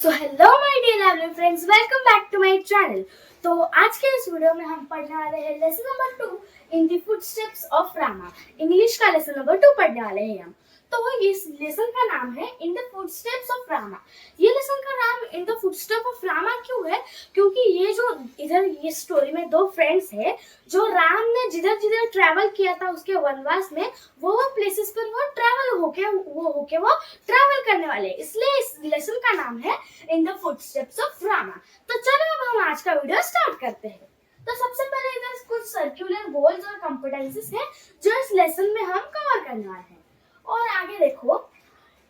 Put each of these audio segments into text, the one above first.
So hello my dear lovely friends, welcome back to my channel. तो आज के इस वीडियो में हम पढ़ने वाले हैं lesson number 2 in the footsteps of Rama. English का लेसन नंबर 2 पढ़ने वाले हैं हम। तो इस लेसन का नाम है in the footsteps of Rama. ये लेसन का नाम in the footstep of Rama क्यों है? क्योंकि ये जो इधर ये स्टोरी में दो फ्रेंड्स है जो राम ने जिधर जिधर ट्रैवल किया था उसके वनवास में, वो प्लेसेस पर वो ट्रैवल होके वो ट्रैवल करने वाले, इसलिए इस लेसन का नाम है in the footsteps of Rama. तो चलो अब हम आज का वीडियो स्टार्ट करते हैं। तो सबसे पहले इधर कुछ सर्कुलर गोल्स और कॉम्पिटेंसीज हैं जो इस लेसन में हम कवर करने वाले हैं। और आगे देखो,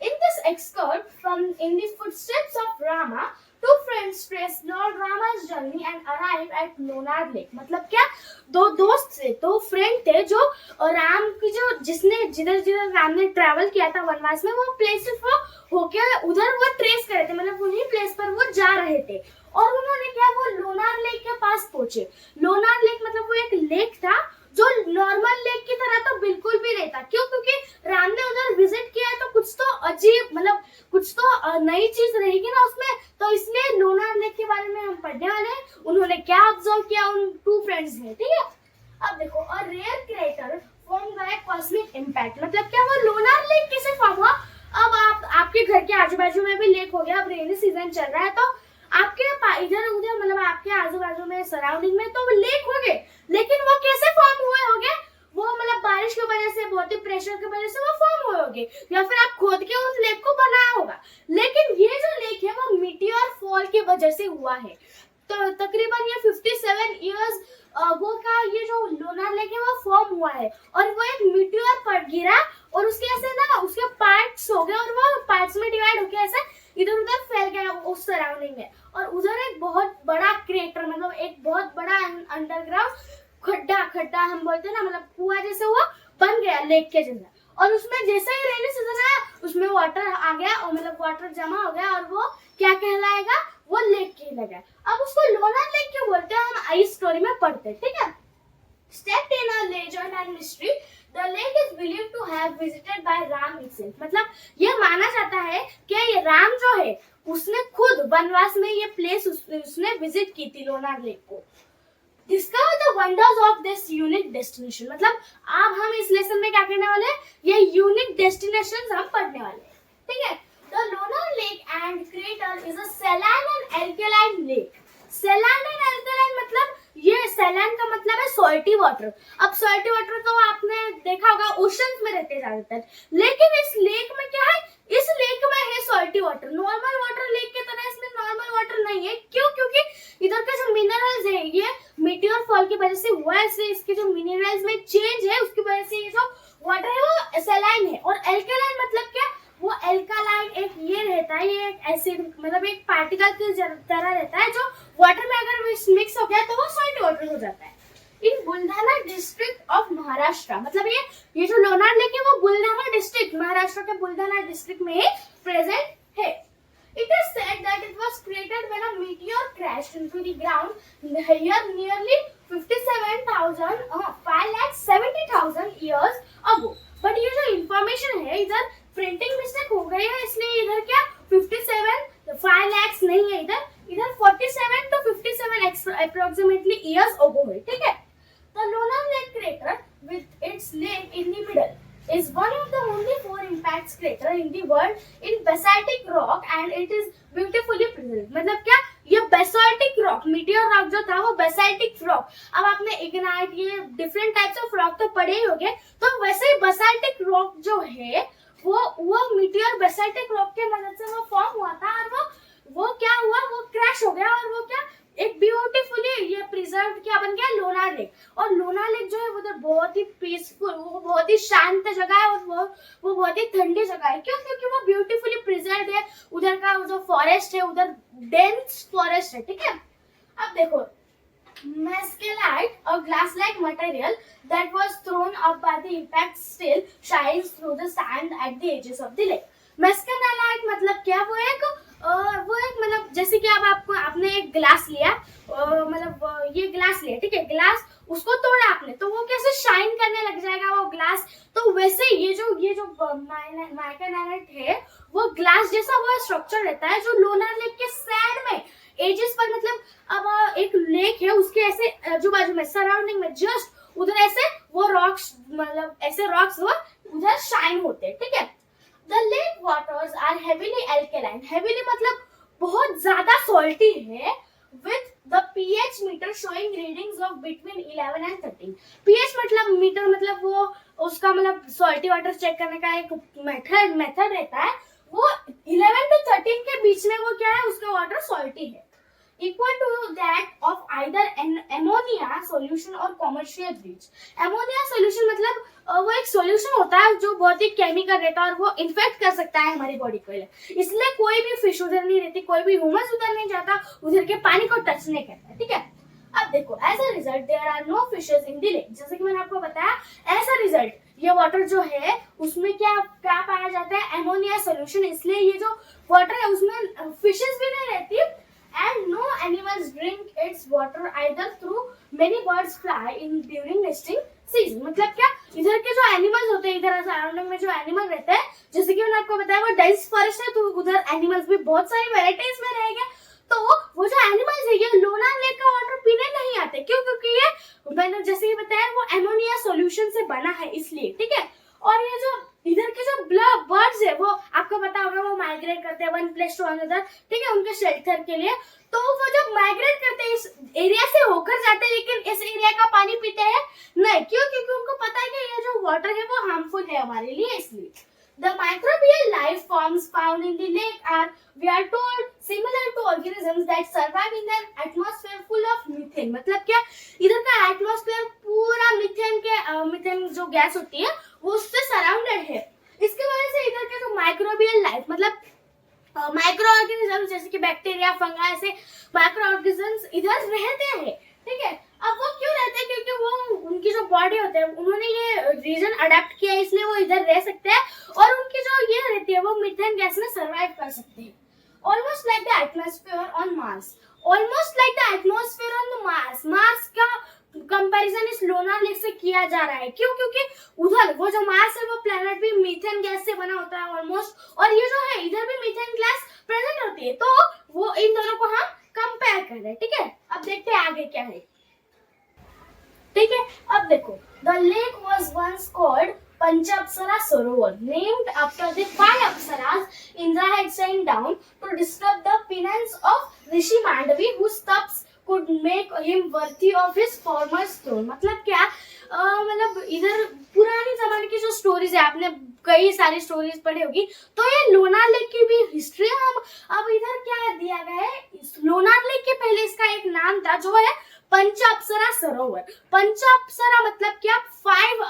in this escort from in the footsteps of Rama, two friends trace Lord Rama's journey and arrive at Lonar Lake। मतलब क्या, दो दोस्त थे, दो फ्रेंड थे जो राम की जो जिसने जिधर जिधर राम ने ट्रैवल किया था वनवास में, वो प्लेसेस वो होके उधर वो ट्रेस कर रहे थे, मतलब उन्हीं प्लेस पर वो जा रहे थे। और उन्होंने क्या, वो लोनार लेक के पास पहुंचे। लोनार लेक मतलब वो एक लेक था जो नॉर्मल लेक की तरह तो बिल्कुल भी नहीं था। क्यों? क्योंकि राम ने उधर विजिट किया है तो कुछ तो अजीब, मतलब कुछ तो नई चीज रहेगी ना उसमें, तो इसलिए लोनार लेक के बारे में हम पढ़ने वाले हैं। उन्होंने क्या ऑब्जर्व किया उन टू फ्रेंड्स ने, ठीक है। अब देखो, a rare crater formed by cosmic impact. मतलब क्या, वो लोनार लेक कैसे फॉर्म हुआ? अब आपके घर के आजू बाजू में भी लेक हो गया, अब रेनी सीजन चल रहा है तो आपके इधर उधर मतलब आपके आजू बाजू में सराउंडिंग में तो लेक हो गए, लेकिन वो कैसे फॉर्म हुए होंगे? वो मतलब बारिश की वजह से, बहुत ही प्रेशर की वजह से वो फॉर्म हुए होंगे, या फिर आप खोद के उस लेक को बनाया होगा। लेकिन ये जो लेक है वो मीटियोर फॉल की वजह से हुआ है। तो तकरीबन ये 57 इयर्स वो का ये जो लोनार लेक है वो फॉर्म हुआ है, और वो एक मीटियोर पर गिरा और उसके ऐसे ना उसके पार्ट्स हो गए और वो पार्ट्स में डिवाइड होके ऐसे इधर उधर फैल गया उस सराउंडिंग में। और उधर एक बहुत बड़ा क्रेटर, मतलब एक बहुत बड़ा अंडरग्राउंड खड्डा हम बोलते हैं ना, मतलब कुआं जैसे वो बन गया लेक के जैसा। और उसमें जैसे ही रेनी सीजन आया उसमें वाटर आ गया, और मतलब वाटर जमा हो गया, और वो क्या कहलाएगा? वो लेक कहलाएगा। अब उसको लोनार लेक क्यों बोलते हैं हम इस स्टोरी में पढ़ते हैं, ठीक है। Steeped in a legend and mystery, the lake is believed to have visited by Ram himself। मतलब ये माना जाता है कि ये राम जो है उसने खुद वनवास में ये प्लेस उसने विजिट की थी, लोनार लेक को। Discover the wonders of this unique destination। मतलब अब हम इस लेसन में क्या करने वाले हैं? ये यूनिक डेस्टिनेशंस हम पढ़ने वाले हैं, ठीक है। The Lonar Lake and crater is a saline and alkaline lake। saline and alkaline मतलब ये saline का मतलब है salty water। अब salty water तो आपने देखा होगा ओशंस में रहते ज्यादातर, लेकिन इस लेक में क्या है? इस लेक में है salty water। Normal water lake की तरह इसमें नॉर्मल वाटर नहीं है। क्यों? क्योंकि इधर के जो मिनरल्स है ये मीटियोर फॉल की वजह से हुआ है, इसलिए इसके जो मिनरल्स में चेंज है उसकी वजह से ये जो वाटर है वो सलाइन है। और एल्कालाइन मतलब क्या? वो एल्कालाइन एक ये रहता है, ये एक एसिड मतलब एक पार्टिकल की तरह रहता है जो वाटर में अगर मिक्स हो गया तो वो सॉल्ट वाटर हो जाता है। इन बुल्ढाना डिस्ट्रिक्ट ऑफ महाराष्ट्र, मतलब ये जो लोनार लेक है वो बुल्ढाना डिस्ट्रिक्ट, महाराष्ट्र के बुल्ढाना डिस्ट्रिक्ट में प्रेजेंट है। It is said that it was created when a meteor crashed into the ground here nearly 5,70,000 years ago। But ये जो इंफॉर्मेशन है इधर प्रिंटिंग मिस्टेक हो गई है, इसलिए इधर क्या 5 lakhs नहीं है, इधर 47 to 57 अप्रोक्सीमेटली इयर्स अगो है, ठीक है। The Lonar Lake crater with its lake in the middle is one of the only 4 impacts crater in the world in basaltic rock and it is beautifully preserved। मतलब क्या, ये basaltic rock, meteor rock जो था वो basaltic rock। अब आपने ignite ये different types of rock तो पढ़े ही होंगे, तो वैसे ही basaltic rock जो है वो मीटियोर बेसाल्टिक रॉक के मदद से वो फॉर्म हुआ था, और वो क्या हुआ? वो क्रैश हो गया, और वो क्या एक ब्यूटीफुली ये प्रिजर्व क्या बन गया? लोनार लेक। और लोनार लेक जो है वो तो बहुत ही पीसफुल, वो बहुत ही शांत जगह है, और वो बहुत ही ठंडी जगह है। क्यों? क्योंकि वो ब्यूटीफुली प्रिजर्व है। उधर का जो फॉरेस्ट है उधर डेंस फॉरेस्ट है, ठीक है। अब देखो, mescalite, a glass-like material that was thrown up by the impact still shines through the sand at the edges of the lake। mescalite मतलब क्या? वो एक मतलब जैसे कि अब आपने एक ग्लास लिया, मतलब ये ग्लास लिया, ठीक है, ग्लास उसको तोड़ा आपने तो वो कैसे शाइन करने लग जाएगा वो ग्लास। तो वैसे ये जो माइका नाइट है वो ग्लास जैसा वो स्ट्रक्चर रहता है जो लोनार लेक के एजेस पर, मतलब अब एक लेक है, उसके ऐसे आजू बाजू में सराउंडिंग में जस्ट उधर ऐसे वो रॉक्स, मतलब ऐसे रॉक्स वो उधर शाइन होते हैं, ठीक है। The lake waters are heavily alkaline, heavily मतलब बहुत ज्यादा सॉल्टी है, with the pH meter showing readings of between 11 and 13। PH मतलब मीटर, मतलब वो उसका मतलब सॉल्टी वाटर चेक करने का एक मेथड रहता है, वो 11 to 13 के बीच में वो क्या है, उसका वाटर सॉल्टी है, equal to that of either an ammonia solution or commercial bleach। ammonia solution मतलब वो एक solution होता है जो बहुत ही केमिकल रहता है और वो इन्फेक्ट कर सकता है हमारी बॉडी को, इसलिए कोई भी फिश उधर नहीं रहती, कोई भी ह्यूमन उधर नहीं जाता, उधर के पानी को टच नहीं करता, ठीक है। अब देखो, as a result there are no fishes in the lake, जैसे कि मैंने आपको बताया, एज अ रिजल्ट ये वाटर जो है उसमें क्या क्या पाया जाता है, एमोनिया सोल्यूशन, इसलिए ये जो वाटर है उसमें फिशेस भी नहीं रहती, and no animals drink its water either through many birds fly in during nesting season। मतलब क्या, इधर के जो एनिमल्स होते हैं, इधर सराउंडिंग में जो एनिमल रहते हैं, जैसे कि मैंने आपको बताया वो डेंस फॉरेस्ट है, तो उधर एनिमल्स भी बहुत सारी वेराइटीज में रहेंगे, तो वो जो एनिमल्स है ये लोनार लेक का वाटर पीने नहीं आते, क्यों, क्योंकि ये मैंने जैसे ही बताया वो एमोनिया सॉल्यूशन से बना है, इसलिए, ठीक है। और ये जो इधर के जो बर्ड्स है वो आपको पता होगा वो माइग्रेट करते हैं वन प्लेस टू अनदर, ठीक है, उनके शेल्टर के लिए, तो वो जब माइग्रेट करते हैं इस एरिया से होकर जाते हैं, लेकिन इस एरिया का पानी पीते हैं नहीं, क्यों, क्योंकि उनको पता है कि ये जो वाटर है वो हार्मफुल है हमारे लिए, इसलिए। The microbial life forms found in the lake are, we are told, similar to organisms that survive in an atmosphere full of methane। मतलब क्या, इधर का एटमॉस्फेयर पूरा मीथेन जो गैस होती है वो उससे सराउंडेड है, इसकी वजह से इधर के जो माइक्रोबियल लाइफ मतलब माइक्रो ऑर्गेनिजम्स जैसे कि बैक्टीरिया, फंगा, ऐसे माइक्रो ऑर्गेनिजम्स इधर रहते हैं, ठीक है। अब वो क्यों रहते हैं, क्योंकि वो उनकी जो बॉडी होते हैं उन्होंने ये रीजन अडेप्ट किया है, इसलिए वो इधर रह सकते हैं, और उनकी जो ये रहती है वो मीथेन गैस में सर्वाइव कर सकते हैं। Almost like the atmosphere on Mars, almost like the atmosphere on the Mars, Mars का कंपैरिजन इस लोनार लेक से किया जा रहा है, क्यों, क्योंकि उधर वो जो मार्स है वो प्लेनेट भी मीथेन गैस से बना होता है ऑलमोस्ट, और ये जो है इधर भी मीथेन गैस प्रेजेंट होती है, तो वो इन दोनों को हम कंपेयर कर रहे हैं, ठीक है। अब देखते हैं आगे क्या है, ठीक है। अब देखो, the lake was once called Panchapsara Sarovar, named after the 5 apsaras Indra had sent down to disturb the penance of Rishi Mandavi, whose steps could make him worthy of his former throne। मतलब क्या, मतलब इधर पुरानी जमाने की जो स्टोरीज है, आपने कई सारी स्टोरीज पढ़ी होगी, तो ये लोनार लेक की भी हिस्ट्री हम अब इधर क्या दिया गया है, लोनार लेक के पहले इसका एक नाम था जो है पंचाप्सरा सरोवर। पंचाप्सरा मतलब क्या, 5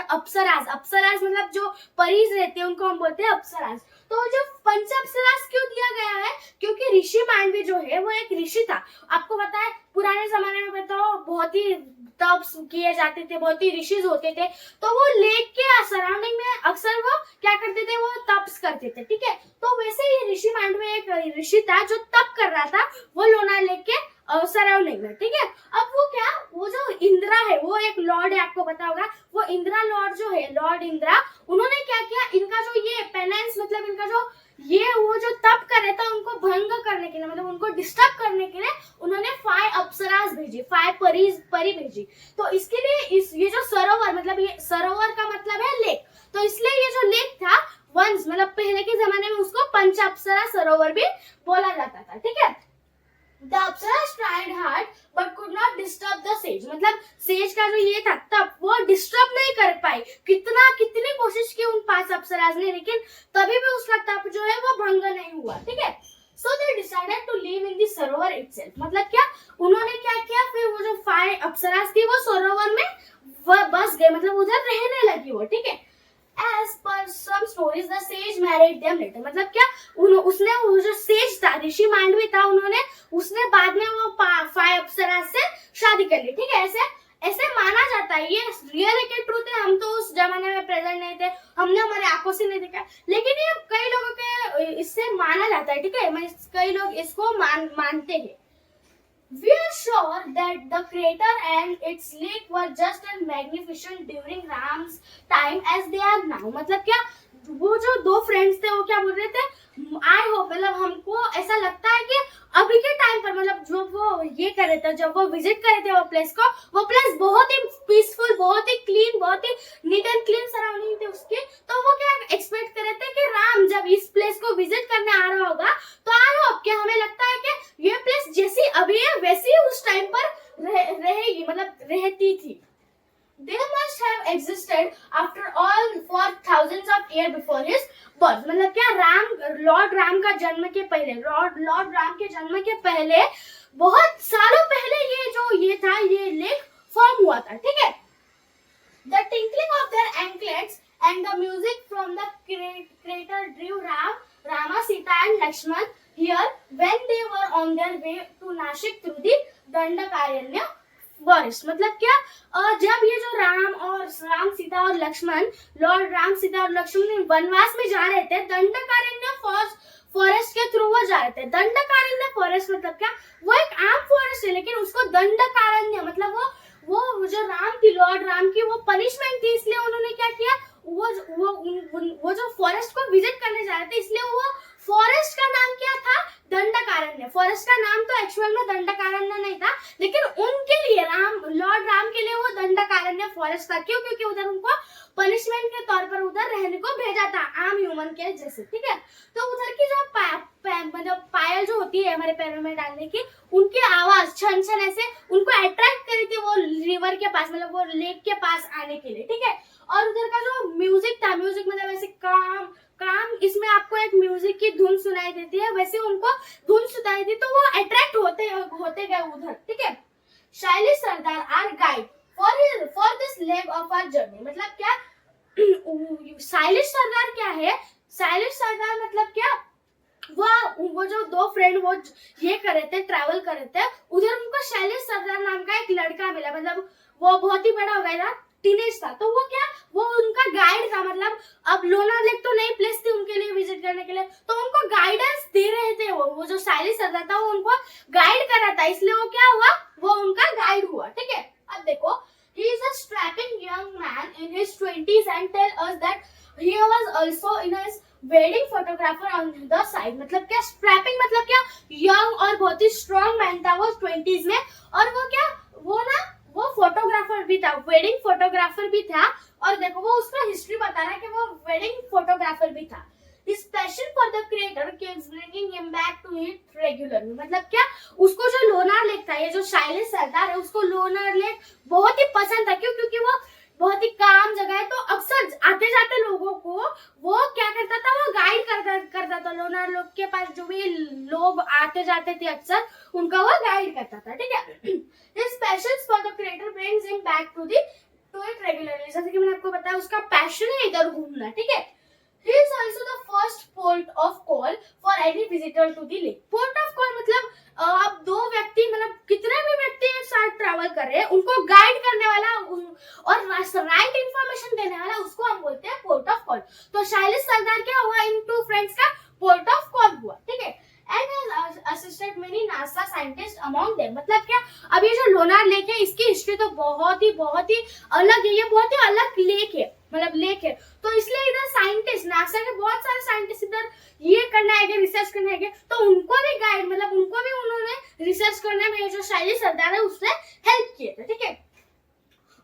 अप्सरास, अप्सरास मतलब जो परीज रहते हैं उनको हम बोलते हैं अप्सरास। तो जो पंचाप्सरास क्यों दिया गया है, क्योंकि ऋषि मांडवी जो है वो एक ऋषि था, आपको पता है पुराने जमाने में बताओ बहुत ही तप किए जाते थे, बहुत ही ऋषि होते थे, तो वो लेक के सराउंडिंग में अक्सर वो क्या करते थे, वो तप्स करते थे, ठीक है। तो वैसे ही ऋषि मांडवी एक ऋषि था जो तप कर रहा था वो लोनार लेक के सराउंडिंग में, ठीक है। अब वो क्या, वो जो इंद्रा है वो एक लॉर्ड है, आपको पता होगा, वो इंद्रा लॉर्ड जो है, लॉर्ड इंद्रा, उन्होंने क्या किया, इनका जो ये पेनेंस मतलब इनका जो ये वो जो तप कर रहे थे उनको भंग करने के लिए, मतलब उनको डिस्टर्ब करने के लिए उन्होंने 5 अप्सरास भेजी, 5 परी भेजी। तो इसके लिए ये जो सरोवर, मतलब ये सरोवर का मतलब है लेक, तो इसलिए ये जो लेक था वंस मतलब पहले के जमाने में उसको पंचाप्सरा सरोवर भी बोला जाता था, ठीक है। The Apsaras tried hard but could not disturb the sage। मतलब सेज का जो ये था तब वो डिस्टर्ब नहीं कर पाई, कितनी कोशिश की उन 5 अप्सरास ने, लेकिन तभी भी उसका तप जो है वो भंग नहीं हुआ, ठीक है। So they decided to live in the Sarovar itself। मतलब क्या, उन्होंने क्या किया, फिर वो जो 5 अप्सरास थी वो सरोवर में बस गए, मतलब उधर रहने लगी वो, ठीक है। As per some stories, the sage married them later। मतलब क्या, उसने वो जो सेज था, ऋषि मांडवी था, उसने बाद में वो 5 अप्सरास से शादी कर ली, ठीक है। ऐसे माना जाता है, ये रियल एक ट्रूथ है, हम तो उस जमाने में प्रेजेंट नहीं थे, हमने हमारे आंखों से नहीं देखा, लेकिन ये कई लोगों के इससे माना जाता है, ठीक है, कई लोग इसको मानते हैं। We are sure that the crater and its lake were just as magnificent during Ram's time as they are now। मतलब क्या, वो जो 2 फ्रेंड्स थे वो क्या बोल रहे थे, आई होप, मतलब हमको ऐसा लगता है कि अभी के टाइम पर मतलब जो वो ये कर रहे थे, जब वो विजिट कर रहे थे वो प्लेस को, वो प्लेस बहुत ही पीसफुल, बहुत ही क्लीन, बहुत ही नीट एंड क्लीन सराउंडिंग थे उसके। तो वो क्या एक्सपेक्ट कर रहे थे कि राम जब इस प्लेस को विजिट करने आ रहा होगा तो आई होप कि हमें लगता है कि ये प्लेस जैसी अभी है वैसी उस टाइम पर रहेगी, मतलब रहती थी। They must have existed after all for thousands of years before his birth। मतलब क्या लॉर्ड राम का जन्म के पहले, लॉर्ड राम के जन्म के पहले बहुत सालों पहले ये था, ये लेक फॉर्म हुआ था, ठीक है। The tinkling of their anklets and the music from the crater drew Rama, Sita and Lakshman here when they were on their way to Nashik through the Dandakaranya forest। मतलब क्या, जब ये जो राम सीता और लक्ष्मण, लॉर्ड राम सीता और लक्ष्मण वनवास में जा रहे थे, दंडकारण्य फॉरेस्ट के थ्रू वो जा रहे थे। दंडकारण्य फॉरेस्ट मतलब क्या, वो एक आम फॉरेस्ट है लेकिन उसको दंडकारण्य मतलब वो जो राम थी, लॉर्ड राम की वो पनिशमेंट थी, इसलिए उन्होंने क्या किया, वो जो फॉरेस्ट को विजिट करने जा रहे थे, इसलिए वो फॉरेस्ट का नाम क्या था, दंडकारण्य। फॉरेस्ट का नाम तो एक्चुअल में दंडकारण्य नहीं था, लेकिन उनके लिए लॉर्ड राम के लिए वो दंडकारण्य फॉरेस्ट था। क्यों? क्योंकि उधर उनको पनिशमेंट के तौर पर उधर रहने को भेजा था, आम ह्यूमन के जैसे, ठीक है। तो उधर की जो मतलब पायल जो होती है हमारे पैरों में डालने की, उनकी आवाज छन छन ऐसे उनको अट्रैक्ट करी थी वो रिवर के पास, मतलब वो लेक के पास आने के लिए, ठीक है। और उधर का जो म्यूजिक था, म्यूजिक मतलब ऐसे काम, इसमें आपको एक म्यूजिक की धुन सुनाई देती है, वैसे उनको धुन सुनाई दी तो वो अट्रैक्ट होते गए उधर, ठीक है। Shailesh Sardar are guide for this leg of our journey. मतलब क्या, शैलेश सरदार क्या है, शैलेश सरदार मतलब क्या, वो जो दो फ्रेंड वो ये कर रहे थे, ट्रैवल कर रहे थे, उधर उनको शैलेश सरदार नाम का एक लड़का मिला, मतलब वो बहुत ही बड़ा हो गया था, टीनेज था, तो वो क्या, वो उनका गाइड था। मतलब अब लोनार लेक तो नई प्लेस थी उनके लिए विजिट करने के लिए, तो उनको गाइडेंस दे रहे थे। वो जो शैलेश सरदार था वो उनको गाइड कर रहा था, इसलिए वो क्या हुआ, वो उनका गाइड हुआ, ठीक है। अब देखो, he is a strapping young man in his 20s and tell us that he was also in his wedding photographer on the side. मतलब क्या, स्ट्रैपिंग मतलब क्या, यंग और बहुत ही स्ट्रॉन्ग मैन था वो 20s में, और वो क्या, वो फोटोग्राफर भी था, वेडिंग फोटोग्राफर भी था। और देखो वो उसका हिस्ट्री बता रहा है कि वो वेडिंग फोटोग्राफर भी था। His passion for the creator keeps bringing him back to it regularly। मतलब क्या, उसको जो लोनार लेक था, ये जो शैलेश सरदार है, उसको लोनार लेक बहुत ही पसंद था। क्यों? क्योंकि वो बहुत ही काम जगह है, तो अक्सर आते जाते लोगों को वो क्या करता था, वो गाइड करता था। लोनार लेक के पास जो भी लोग आते जाते थे अक्सर, उनका वो गाइड करता था, ठीक है। His passion for the creator brings him back to it regularly। जैसे कि मैंने आपको बताया, उसका पैशन है इधर घूमना, ठीक है। He is also the first port of call for any visitor to the lake। Port of call मतलब अब दो व्यक्ति, मतलब कितने भी व्यक्ति एक साथ ट्रैवल कर रहे हैं, उनको गाइड करने वाला और राइट इंफॉर्मेशन देने वाला, उसको हम बोलते हैं पोर्ट ऑफ कॉल। तो शैलेश सरदार क्या हुआ, इन टू फ्रेंड्स का पोर्ट ऑफ कॉल हुआ, ठीक है। And has assisted many NASA scientists among them। मतलब क्या, अब ये जो लोनार लेक है, इसकी हिस्ट्री तो बहुत ही अलग है, ये बहुत ही अलग लेक है, मतलब लेक है। तो इसलिए इधर साइंटिस्ट, नासा के बहुत सारे साइंटिस्ट इधर ये करने आएंगे, रिसर्च करने आएंगे, तो उनको भी गाइड, मतलब उनको भी उन्होंने रिसर्च करने में जो शैलेश सरदार है उसने हेल्प किए थे, ठीक है।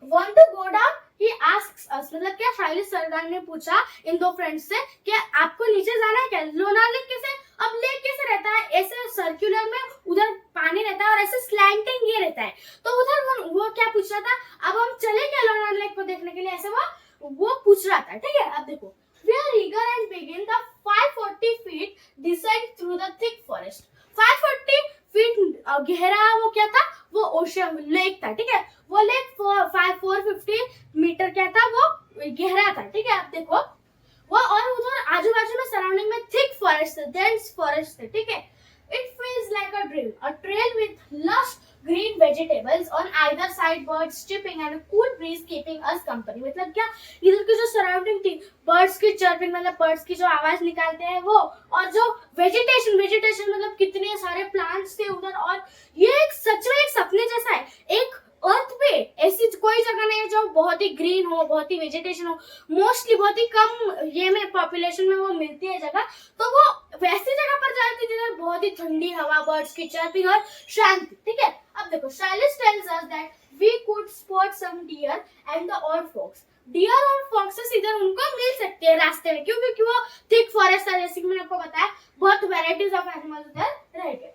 Want to go down? He asks us। मतलब क्या, शैलेश सरदार ने पूछा इन दो फ्रेंड्स से कि आपको नीचे जाना है क्या। लोनार लेक कैसे, अब लेक कैसे रहता है, ऐसे सर्कुलर में उधर पानी रहता है और ऐसे स्लैंटिंग ये रहता है, तो उधर वो क्या पूछ रहा था, अब हम चले क्या लोनार लेक को देखने के लिए, ऐसे वो पूछ रहा था, ठीक है। अब देखो, we are eager and begin the 540 feet descent through the thick forest। 540 feet गहरा वो क्या था, वो ओशन लेक था, ठीक है। वो लेक 450 मीटर क्या था, वो गहरा था, ठीक है। आप देखो वो, और उधर आजू बाजू में सराउंडिंग में थिक फॉरेस्ट, डेंस फॉरेस्ट थे, ठीक है। It feels like a dream, a trail with lush green vegetables on either side, birds chirping and a cool breeze keeping us company। मतलब क्या, इधर की जो सराउंडिंग थी, बर्ड्स की चर्पिंग मतलब बर्ड्स की जो आवाज निकालते हैं वो, और जो वेजिटेशन मतलब कितने सारे प्लांट्स थे उधर। और ये एक सच में एक सपने जैसा है, एक अर्थ पे ऐसी कोई जगह नहीं है जो बहुत ही ही ग्रीन हो, बहुत ही वेजिटेशन हो, मोस्टली बहुत ही कम ये में पॉपुलेशन में वो मिलती है जगह, तो वो वैसी जगह पर जाती है जिधर बहुत ही ठंडी हवा, बर्ड्स की चर्पिंग और शांति, ठीक है। अब देखो Shailesh tells us that we could spot some deer and the और फॉक्स। डियर और फॉक्सेस इधर उनको मिल सकते हैं रास्ते में, क्यों? क्योंकि वो थिक फॉरेस्ट है, जैसे कि मैंने आपको बताया, बहुत वेराइटीज ऑफ एनिमल्स उधर रहेंगे।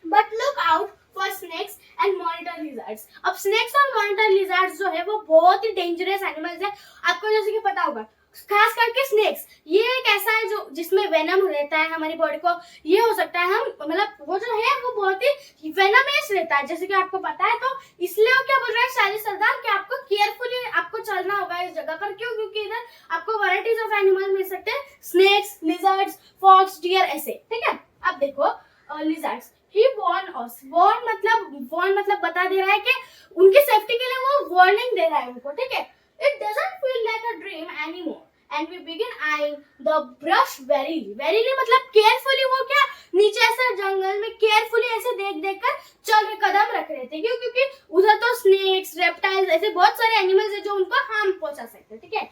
But look out for snakes and monitor lizards. अब स्नेक्स और मॉनिटर लिजर्ड्स जो है वो बहुत ही डेंजरस एनिमल्स है, आपको जैसे कि पता होगा। खास करके स्नेक्स, ये एक ऐसा है जो जिसमें वेनम रहता है हमारी बॉडी को, ये हो सकता है हम मतलब वो जो है वो बहुत ही वेनमस रहता है, जैसे कि आपको पता है। तो इसलिए वो क्या बोल रहा है शाइलिस सरदार कि आपको केयरफुली आपको चलना होगा इस जगह पर, क्यों? क्योंकि इधर आपको वैराइटीज ऑफ एनिमल मिल सकते हैं, स्नेक्स, लिजर्ड्स, फॉक्स, डियर, ऐसे, ठीक है। अब देखो लिजर्ड्स, ही वार्न अस। वार्न मतलब बता दे रहा है कि उनकी सेफ्टी के लिए वो वार्निंग दे रहा है उनको, ठीक है। It doesn't feel like a dream anymore, and we begin eyeing the brush warily. Warily मतलब carefully, वो क्या नीचे ऐसे जंगल में केयरफुली ऐसे देख कर चल के कदम रख रहे थे, क्यों? क्योंकि उधर तो स्नेक्स, रेप्टाइल्स, ऐसे बहुत सारे एनिमल्स है जो उनको हार्म पहुंचा सकते हैं, ठीक है।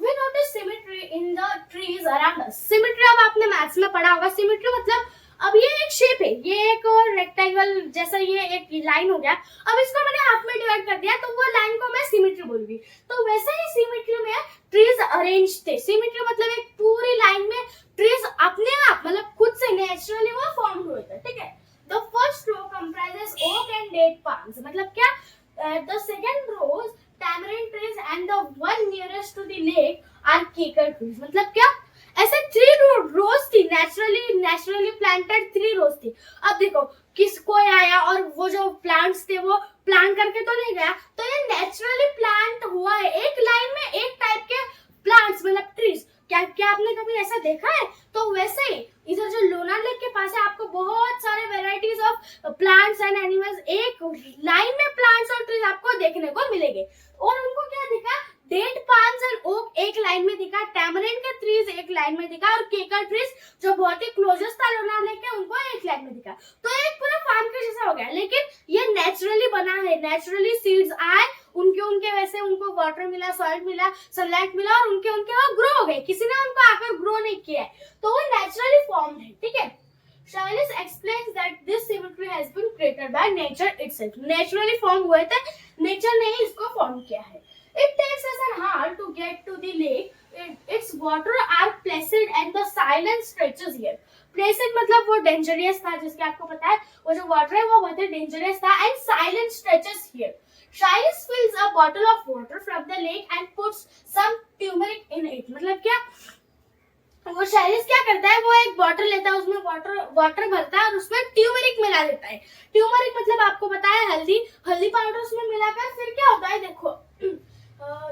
We notice symmetry in the trees around us. Symmetry अब आपने मैथ्स में पढ़ा होगा। Symmetry मतलब अब ये एक शेप है, ये एक रेक्टेंगल जैसा ये एक लाइन हो गया। अब इसको मैंने हाफ में डिवाइड कर दिया, तो वो लाइन को मैं सिमेट्री बोलूंगी। तो वैसे ही सिमेट्री में ट्रीज अरेंज थे। सिमेट्री मतलब एक पूरी लाइन में ट्रीज अपने आप मतलब खुद से नेचुरली वो फॉर्म हुए थे, ठीक है। The first row comprises oak and date palms. मतलब क्या? The second rows tamarind trees and the one nearest to the lake are केकर trees। मतलब क्या? ऐसे 3 रोज थी, नेचुरली प्लांटेड 3 रोज थी। अब देखो किस कोई आया और वो जो प्लांट्स थे वो प्लांट करके तो नहीं गया, तो ये नेचुरली प्लांट हुआ है एक लाइन में, एक टाइप के प्लांट्स मतलब ट्रीज। क्या आपने कभी ऐसा देखा है? तो वैसे ही इधर जो लोनार लेक के पास है, आपको बहुत सारे varieties of plants and animals एक लाइन में प्लांट्स और ट्रीज आपको देखने को मिलेंगे। और उनको क्या दिखा? डेट पाम्स एंड ओक एक लाइन में दिखा, टैमरिंड के ट्रीज एक लाइन में दिखा, और केकर ट्रीज जो बहुत ही क्लोजेस्ट था लोनार लेक के उनको एक लाइन में दिखा। तो एक पूरा फार्म के जैसा हो गया, लेकिन ये नेचुरली बना है। नेचुरली सीड्स आए, उनके वैसे उनको वाटर मिला, सॉइल मिला, सनलाइट मिला, और उनके वो ग्रो हो गए। किसी ने उनको आकर ग्रो नहीं किया है, तो वो नेचुरली फॉर्म्ड है, ठीक है। Shailis explains that this symmetry has been created by nature itself. Naturally form हुए थे, nature ने ही इसको फॉर्म किया है। It takes us an hour to get to the lake. Its water are placid and the silence stretches here. Placid मतलब वो dangerous था, जिसके आपको पता है वो जो वाटर है वो बहुत ही डेंजरस था, and silence stretches here. Shailis fills a bottle of water from the lake and puts some turmeric in it. मतलब क्या? वो शाइलिस क्या करता है, वो एक बॉटल लेता है, उसमें वाटर भरता है और उसमें ट्यूमरिक मिला देता है। ट्यूमरिक मतलब आपको पता है हल्दी पाउडर उसमें मिलाकर फिर क्या होता है, देखो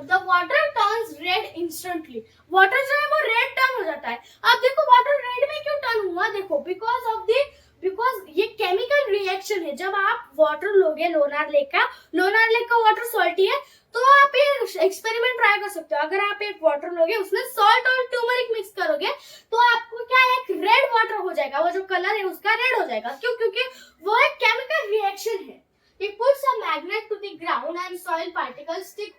the water turns red instantly. Water जो है वो रेड टर्न हो जाता है। अब देखो वाटर रेड में क्यों टर्न हुआ? देखो बिकॉज ये केमिकल रिएक्शन है। जब आप वाटर लोगे लोनार लेक का वाटर सॉल्टी है, तो आप ये एक्सपेरिमेंट ट्राई कर सकते हो। अगर आप एक वाटर लोगे उसमें सॉल्ट और ट्यूमरिक मिक्स करोगे, तो आपको क्या एक रेड वाटर हो जाएगा, वो जो कलर है उसका रेड हो जाएगा। क्यों? क्योंकि वो एक केमिकल रिएक्शन है। He puts a magnet to the ground and soil particles stick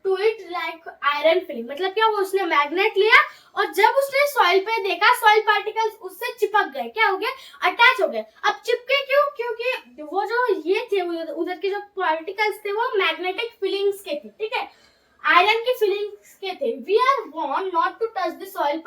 to it like iron filling। मतलब क्या? वो उसने मैग्नेट लिया और जब उसने सॉइल पे देखा, सॉइल पार्टिकल्स उससे चिपक गए। क्या हो गया? अटैच हो गए। अब चिपके क्यों? क्योंकि वो जो ये थे उधर के जो पार्टिकल्स थे वो मैग्नेटिक फीलिंग्स के थे, ठीक है, आयरन की फीलिंग्स के थे। We are warned not to touch the soil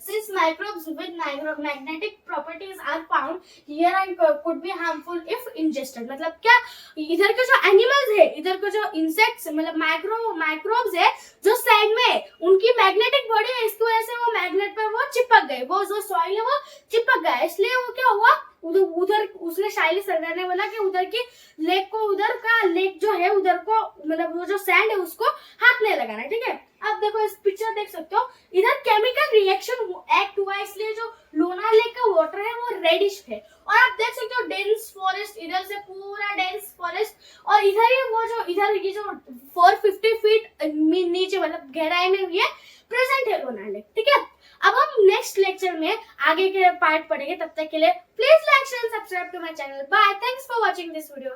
since microbes with magnetic properties are found here and could be harmful if ingested। मतलब क्या? इधर के जो एनिमल्स है, इधर के जो इंसेक्ट्स मतलब माइक्रोब्स है जो साइड में, उनकी मैग्नेटिक बॉडी है, इसकी वजह से वो मैग्नेट पर वो चिपक गए, वो जो सॉइल है वो चिपक गया। इसलिए वो क्या हुआ, उधर उसने शाइलिस सरदार ने बोला कि उधर की लेक को, उधर का लेक जो है उधर को मतलब वो जो सैंड है उसको हाथ नहीं लगाना, ठीक है। अब देखो इस पिक्चर देख सकते हो, इधर केमिकल रिएक्शन एक्ट हुआ, इसलिए जो लोनार लेक का वाटर है वो रेडिश है। और आप देख सकते हो डेंस फॉरेस्ट, इधर से पूरा डेंस फॉरेस्ट, और इधर ही वो जो इधर ये जो 450 फीट नीचे मतलब गहराई में ये प्रेजेंट है लोनार लेक, ठीक है। अब हम नेक्स्ट लेक्चर में आगे के पार्ट पढ़ेंगे। तब तक के लिए please like share subscribe to my channel. Bye, thanks for watching this video.